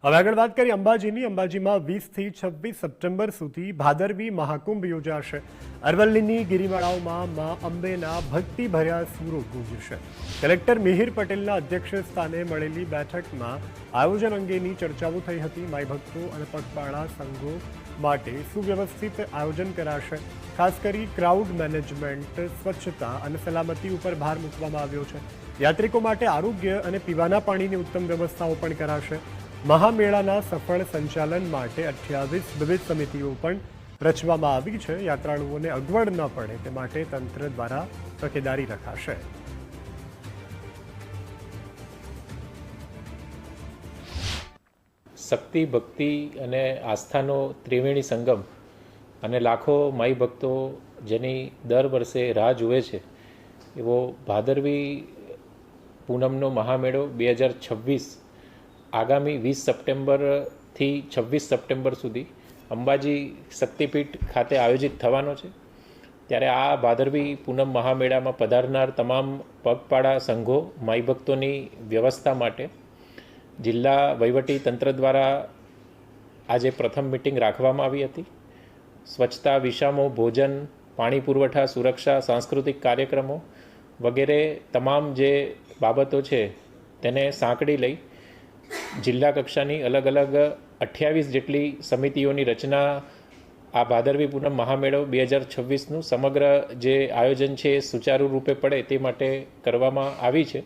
હવે આગળ વાત કરીએ અંબાજીની. અંબાજીમાં 20થી 26 સપ્ટેમ્બર સુધી ભાદરવી મહાકુંભ યોજાશે. અરવલ્લીની ગિરિમાળાઓમાં મા અંબેના ભક્તિભર્યા સૂરો ગુંજશે. કલેક્ટર મિહિર પટેલના અધ્યક્ષ સ્થાને મળેલી બેઠકમાં આયોજન અંગેની ચર્ચાઓ થઈ હતી. માઈ ભક્તો અને પગપાળા સંઘો માટે સુવ્યવસ્થિત આયોજન કરાશે. ખાસ કરી ક્રાઉડ મેનેજમેન્ટ, સ્વચ્છતા અને સલામતી ઉપર ભાર મૂકવામાં આવ્યો છે. યાત્રિકો માટે આરોગ્ય અને પીવાના પાણીની ઉત્તમ વ્યવસ્થાઓ પણ કરાશે. મહામેળાના સફળ સંચાલન માટે 28 વિવિધ સમિતિઓ પણ રચવામાં આવી છે. યાત્રાળુઓને અગવડ ન પડે તે માટે તંત્ર દ્વારા તકેદારી રખાશે. શક્તિ, ભક્તિ અને આસ્થાનો ત્રિવેણી સંગમ અને લાખો માઈ ભક્તો જેની દર વર્ષે રાહ જુએ છે એવો ભાદરવી પૂનમનો મહામેળો 2026 આગામી 20 સપ્ટેમ્બરથી 26 સપ્ટેમ્બર સુધી અંબાજી શક્તિપીઠ ખાતે આયોજિત થવાનો છે. ત્યારે આ ભાદરવી પૂનમ મહામેળામાં પધારનાર તમામ પગપાળા સંઘો માઈ ભક્તોની વ્યવસ્થા માટે જિલ્લા વહીવટી તંત્ર દ્વારા આજે પ્રથમ મિટિંગ રાખવામાં આવી હતી. સ્વચ્છતા, વિષામો, ભોજન, પાણી પુરવઠા, સુરક્ષા, સાંસ્કૃતિક કાર્યક્રમો વગેરે તમામ જે બાબતો છે તેને સાંકળી લઈ જિલ્લા કક્ષાની અલગ અલગ 28 જેટલી સમિતિઓની રચના આ ભાદરવી પૂનમ મહામેળો 2026નું સમગ્ર જે આયોજન છે એ સુચારુ રૂપે પડે તે માટે કરવામાં આવી છે.